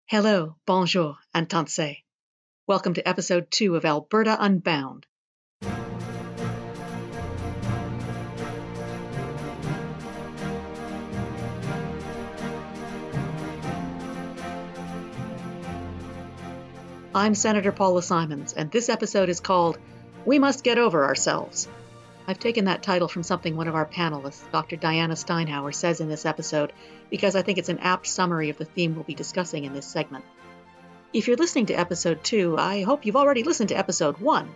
Hello, bonjour, and tant. Welcome to episode 2 of Alberta Unbound. I'm Senator Paula Simons, and this episode is called We Must Get Over Ourselves. I've taken that title from something one of our panelists, Dr. Diana Steinhauer, says in this episode because I think it's an apt summary of the theme we'll be discussing in this segment. If you're listening to episode 2, I hope you've already listened to episode 1.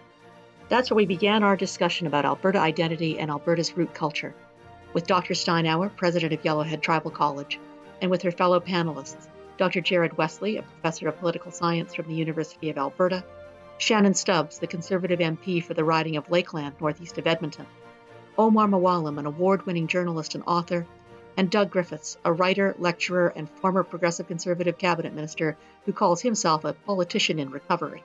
That's where we began our discussion about Alberta identity and Alberta's root culture, with Dr. Steinhauer, president of Yellowhead Tribal College, and with her fellow panelists, Dr. Jared Wesley, a professor of political science from the University of Alberta, Shannon Stubbs, the Conservative MP for the riding of Lakeland, northeast of Edmonton, Omar Mouaellem, an award-winning journalist and author, and Doug Griffiths, a writer, lecturer, and former Progressive Conservative cabinet minister who calls himself a politician in recovery.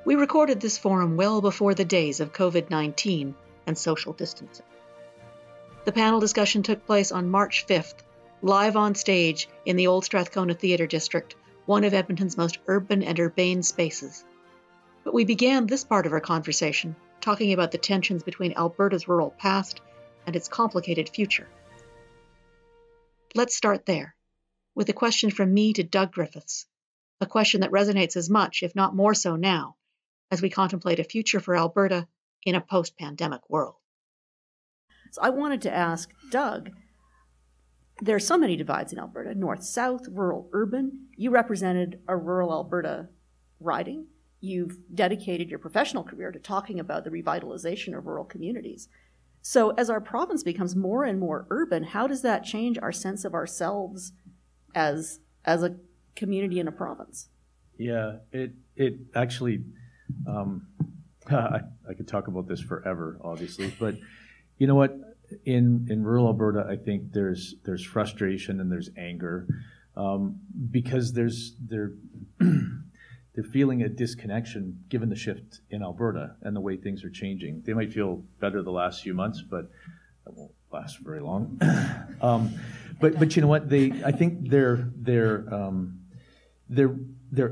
We recorded this forum well before the days of COVID-19 and social distancing. The panel discussion took place on March 5th, live on stage in the Old Strathcona Theatre District, one of Edmonton's most urban and urbane spaces. But we began this part of our conversation talking about the tensions between Alberta's rural past and its complicated future. Let's start there, with a question from me to Doug Griffiths, a question that resonates as much, if not more so now, as we contemplate a future for Alberta in a post-pandemic world. So I wanted to ask Doug, there are so many divides in Alberta, north-south, rural-urban. You represented a rural Alberta riding. You've dedicated your professional career to talking about the revitalization of rural communities. So as our province becomes more and more urban, how does that change our sense of ourselves as a community in a province? Yeah, it actually, I could talk about this forever, obviously, but you know what? In rural Alberta, I think there's frustration and there's anger because they're feeling a disconnection given the shift in Alberta and the way things are changing. They might feel better the last few months, but that won't last very long. But you know what? I think they're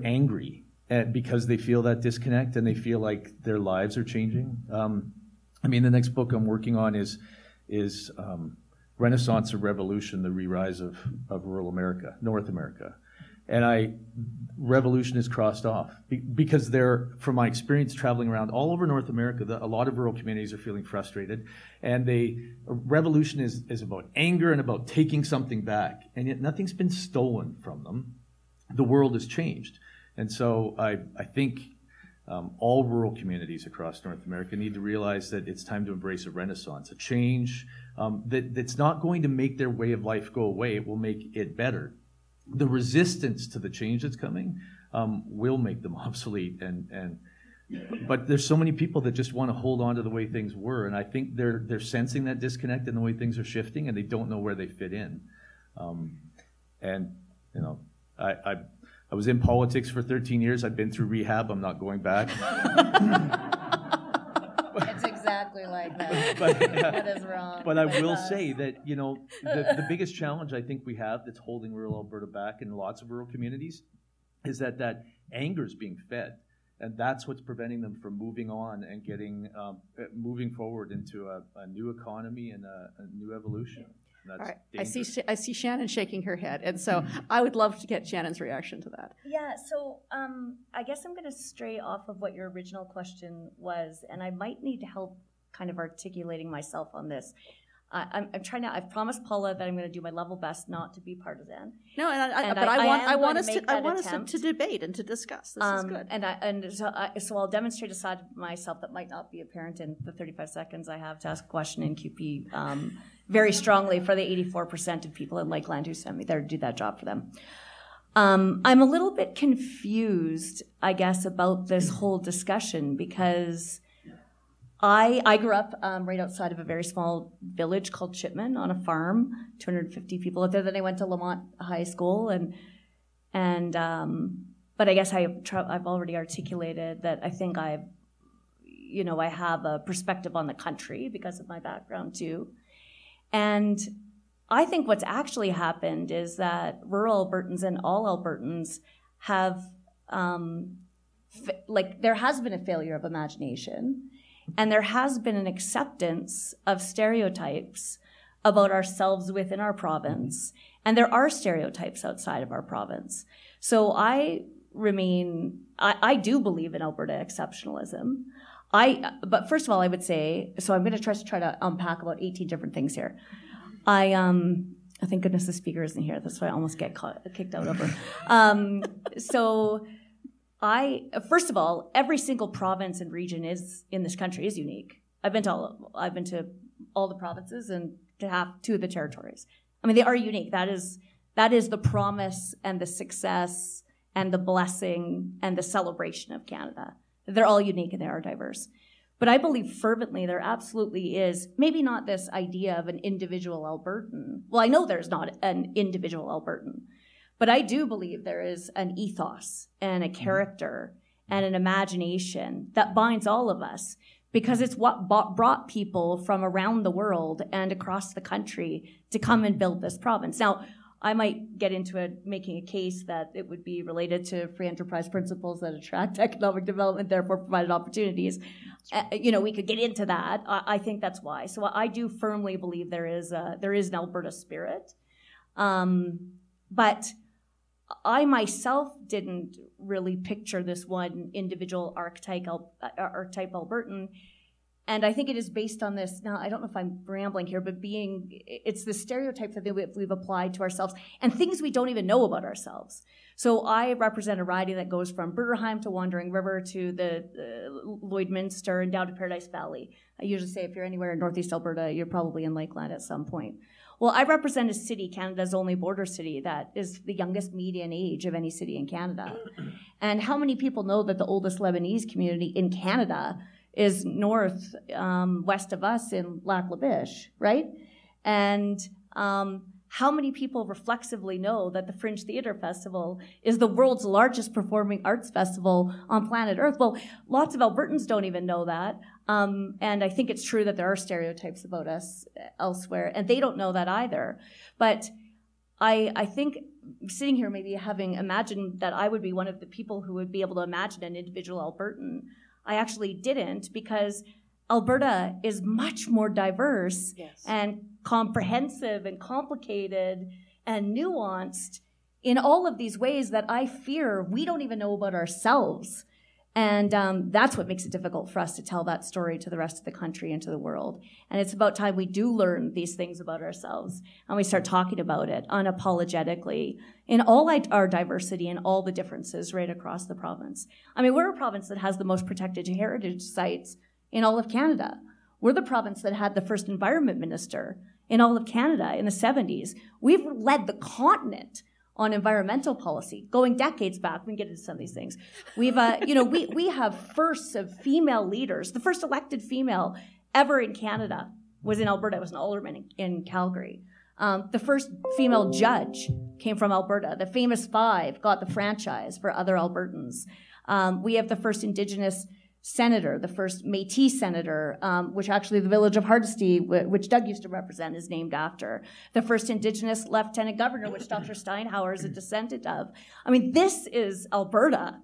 angry because they feel that disconnect and they feel like their lives are changing. I mean, the next book I'm working on is Renaissance or Revolution, the re-rise of rural America, North America. And revolution is crossed off because from my experience traveling around all over North America, a lot of rural communities are feeling frustrated. And revolution is about anger and about taking something back. And yet nothing's been stolen from them. The world has changed. And so I think all rural communities across North America need to realize that it's time to embrace a renaissance, a change that's not going to make their way of life go away. It will make it better. The resistance to the change that's coming will make them obsolete. But there's so many people that just want to hold on to the way things were, and I think they're sensing that disconnect in the way things are shifting, and they don't know where they fit in. And you know, I was in politics for 13 years. I've been through rehab. I'm not going back. It's exactly like that. What is wrong? But I will say that, you know, the biggest challenge I think we have that's holding rural Alberta back in lots of rural communities is that anger is being fed. And that's what's preventing them from moving on and moving forward into a new economy and a new evolution. All right. I see Shannon shaking her head, and so I would love to get Shannon's reaction to that. Yeah, so I guess I'm going to stray off of what your original question was, and I might need help kind of articulating myself on this. I'm trying to. I've promised Paula that I'm going to do my level best not to be partisan. No, but I want us to debate and to discuss. This is good. So I'll demonstrate a side of myself that might not be apparent in the 35 seconds I have to ask a question in QP. Very strongly for the 84% of people in Lakeland who sent me there to do that job for them. I'm a little bit confused, I guess, about this whole discussion because I grew up right outside of a very small village called Shipman on a farm, 250 people out there. Then I went to Lamont High School, but I guess I've already articulated that I think I have a perspective on the country because of my background too, and I think what's actually happened is that rural Albertans and all Albertans have, there has been a failure of imagination, and there has been an acceptance of stereotypes about ourselves within our province, and there are stereotypes outside of our province. So I do believe in Alberta exceptionalism. But first of all, I would say, so I'm going to try to unpack about 18 different things here. Thank goodness the speaker isn't here. That's why I almost get kicked out over. First of all, every single province and region in this country is unique. I've been to all the provinces and to two of the territories. I mean, they are unique. That is the promise and the success and the blessing and the celebration of Canada. They're all unique and they are diverse. But I believe fervently there absolutely is, maybe not this idea of an individual Albertan. Well, I know there's not an individual Albertan, but I do believe there is an ethos and a character and an imagination that binds all of us, because it's what brought people from around the world and across the country to come and build this province. Now, I might get into making a case that it would be related to free enterprise principles that attract economic development, therefore provided opportunities. We could get into that. I think that's why. So I do firmly believe there is an Alberta spirit. But I myself didn't really picture this one individual archetype Albertan. And I think it is based on this, now I don't know if I'm rambling here, but it's the stereotypes that we've applied to ourselves and things we don't even know about ourselves. So I represent a riding that goes from Bruderheim to Wandering River to the Lloydminster and down to Paradise Valley. I usually say if you're anywhere in northeast Alberta, you're probably in Lakeland at some point. Well, I represent a city, Canada's only border city, that is the youngest median age of any city in Canada. And how many people know that the oldest Lebanese community in Canada is west of us in Lac La Biche, right? And how many people reflexively know that the Fringe Theatre Festival is the world's largest performing arts festival on planet Earth? Well, lots of Albertans don't even know that. And I think it's true that there are stereotypes about us elsewhere, and they don't know that either. But I think sitting here maybe having imagined that I would be one of the people who would be able to imagine an individual Albertan, I actually didn't, because Alberta is much more diverse and comprehensive and complicated and nuanced in all of these ways that I fear we don't even know about ourselves. And that's what makes it difficult for us to tell that story to the rest of the country and to the world. And it's about time we do learn these things about ourselves and we start talking about it unapologetically in all our diversity and all the differences right across the province. I mean, we're a province that has the most protected heritage sites in all of Canada. We're the province that had the first environment minister in all of Canada in the 70s. We've led the continent on environmental policy, going decades back. We can get into some of these things. We've, we have firsts of female leaders. The first elected female ever in Canada was in Alberta. It was an alderman in Calgary. The first female judge came from Alberta. The Famous Five got the franchise for other Albertans. We have the first Indigenous senator, the first Métis senator, which actually the village of Hardisty, which Doug used to represent, is named after. The first Indigenous lieutenant governor, which Dr. Steinhauer is a descendant of. I mean, this is Alberta.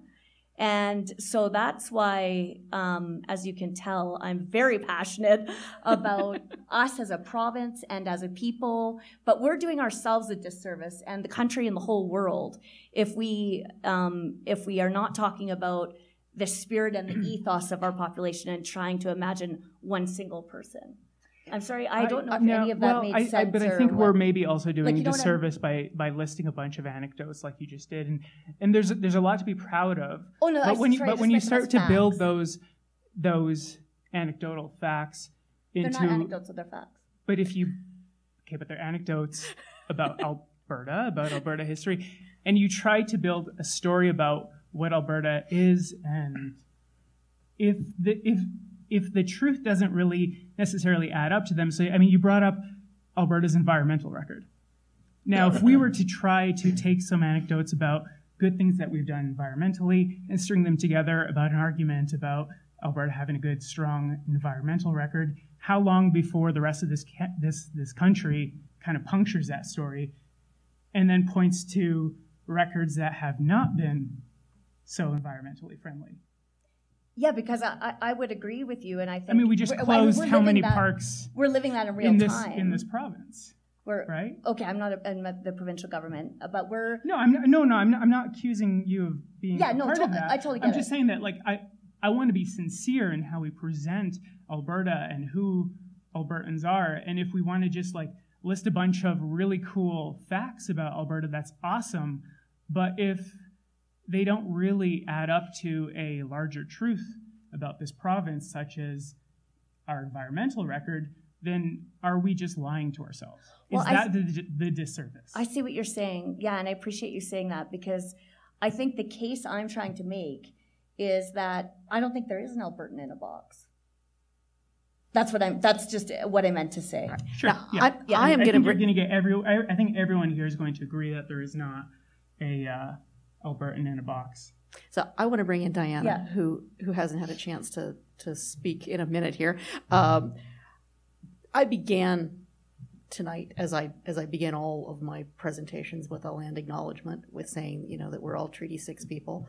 And so that's why, as you can tell, I'm very passionate about us as a province and as a people, but we're doing ourselves a disservice and the country and the whole world if we are not talking about the spirit and the ethos of our population and trying to imagine one single person. I'm sorry, I don't know if any of that made sense. But I think we're maybe also doing a disservice by listing a bunch of anecdotes like you just did, and there's a lot to be proud of. Oh no, but when you start to build those anecdotal facts into, they're not anecdotes, they're facts. But but they're anecdotes about Alberta history, and you try to build a story about what Alberta is, and if the truth doesn't really necessarily add up to them. So, I mean, you brought up Alberta's environmental record. Now, if we were to try to take some anecdotes about good things that we've done environmentally and string them together about an argument about Alberta having a good, strong environmental record, how long before the rest of this country kind of punctures that story, and then points to records that have not been so environmentally friendly. Yeah, because I would agree with you, and I think... I mean, we just closed how many parks... We're living that in real time. In this province, right? Okay, I'm not the provincial government, but we're... No, I'm not accusing you of being part of that. I totally get it. I'm just saying that, like, I want to be sincere in how we present Alberta and who Albertans are, and if we want to just, like, list a bunch of really cool facts about Alberta, that's awesome, but if they don't really add up to a larger truth about this province, such as our environmental record, then are we just lying to ourselves? Is that the disservice? I see what you're saying. Yeah, and I appreciate you saying that, because I think the case I'm trying to make is that I don't think there is an Albertan in a box. That's just what I meant to say. Right. Sure. Now, yeah. I think everyone here is going to agree that there is not a Albertan in a box. So I want to bring in Diana, who hasn't had a chance to speak in a minute here. I began tonight, as I begin all of my presentations with a land acknowledgement, with saying, that we're all Treaty 6 people.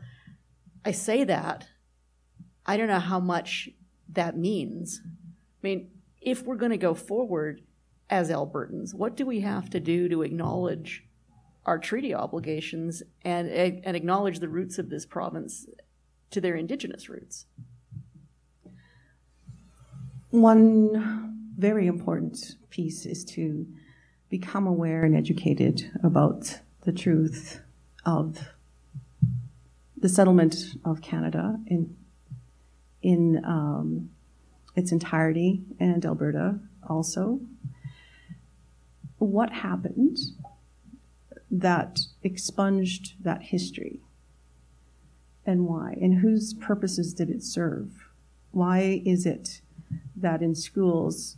I say that, I don't know how much that means. I mean, if we're going to go forward as Albertans, what do we have to do to acknowledge our treaty obligations and acknowledge the roots of this province to their Indigenous roots? One very important piece is to become aware and educated about the truth of the settlement of Canada in its entirety, and Alberta also. What happened that expunged that history, and why, and whose purposes did it serve? Why is it that in schools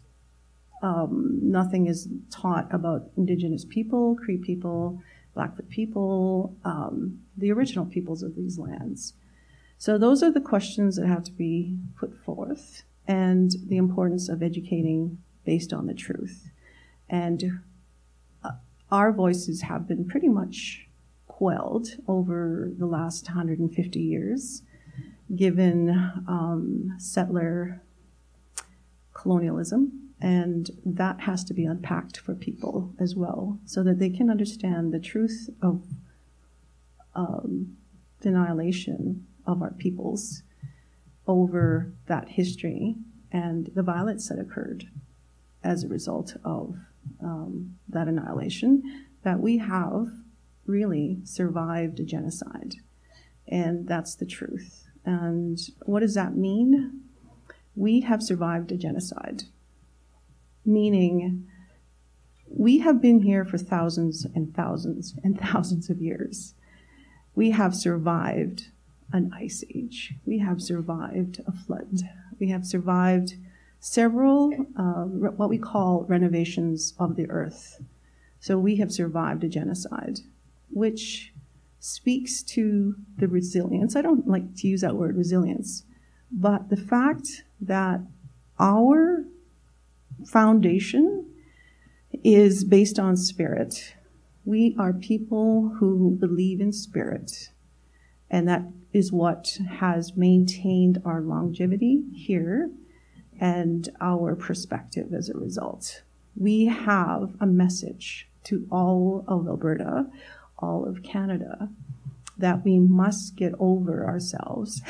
nothing is taught about Indigenous people, Cree people, Blackfoot people, the original peoples of these lands? So those are the questions that have to be put forth, and the importance of educating based on the truth. And our voices have been pretty much quelled over the last 150 years, given settler colonialism, and that has to be unpacked for people as well, so that they can understand the truth of the annihilation of our peoples over that history and the violence that occurred as a result of that annihilation, that we have really survived a genocide. And that's the truth. And what does that mean? We have survived a genocide, meaning we have been here for thousands and thousands and thousands of years. We have survived an ice age. We have survived a flood. We have survived several what we call renovations of the earth. So we have survived a genocide, which speaks to the resilience. I don't like to use that word, resilience, but the fact that our foundation is based on spirit. We are people who believe in spirit, and that is what has maintained our longevity here and our perspective as a result. We have a message to all of Alberta, all of Canada, that we must get over ourselves.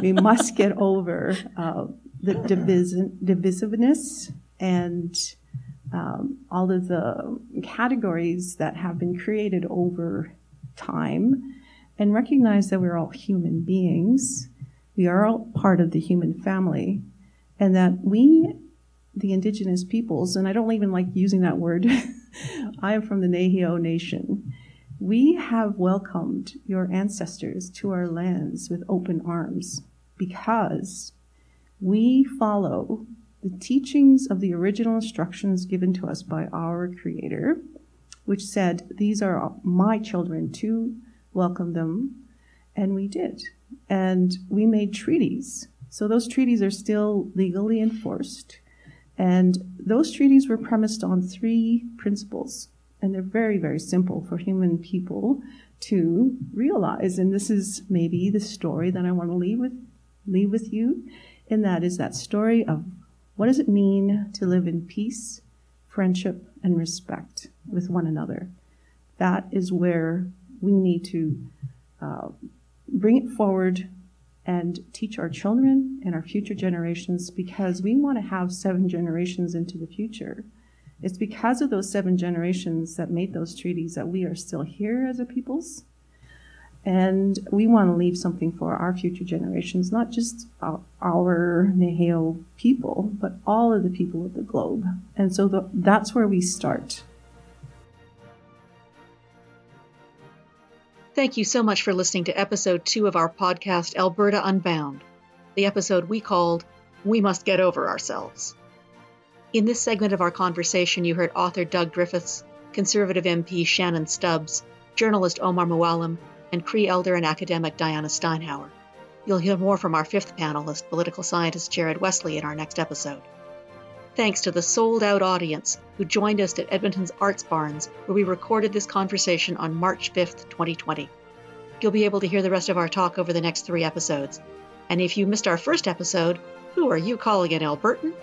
We must get over the divisiveness and all of the categories that have been created over time, and recognize that we're all human beings. We are all part of the human family, and that we, the Indigenous peoples, and I don't even like using that word, I am from the Nehio Nation. We have welcomed your ancestors to our lands with open arms because we follow the teachings of the original instructions given to us by our Creator, which said, these are my children to welcome them, and we did. And we made treaties. So those treaties are still legally enforced. And those treaties were premised on 3 principles, and they're very, very simple for human people to realize. And this is maybe the story that I want to leave with you, and that is that story of what does it mean to live in peace, friendship, and respect with one another. That is where we need to bring it forward and teach our children and our future generations, because we want to have 7 generations into the future. It's because of those 7 generations that made those treaties that we are still here as a peoples. And we want to leave something for our future generations, not just our Neheo people, but all of the people of the globe. And so that's where we start. Thank you so much for listening to episode 2 of our podcast, Alberta Unbound, the episode we called We Must Get Over Ourselves. In this segment of our conversation, you heard author Doug Griffiths, Conservative MP Shannon Stubbs, journalist Omar Mouaellem, and Cree elder and academic Diana Steinhauer. You'll hear more from our 5th panelist, political scientist Jared Wesley, in our next episode. Thanks to the sold-out audience who joined us at Edmonton's Arts Barns, where we recorded this conversation on March 5th, 2020. You'll be able to hear the rest of our talk over the next 3 episodes. And if you missed our first episode, who are you calling an Albertan?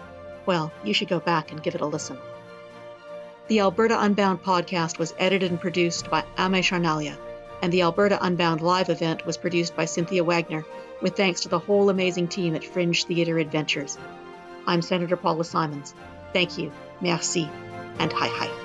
Well, you should go back and give it a listen. The Alberta Unbound podcast was edited and produced by Ame Charnalia, and the Alberta Unbound live event was produced by Cynthia Wagner, with thanks to the whole amazing team at Fringe Theatre Adventures. I'm Senator Paula Simons. Thank you, merci, and hi hi.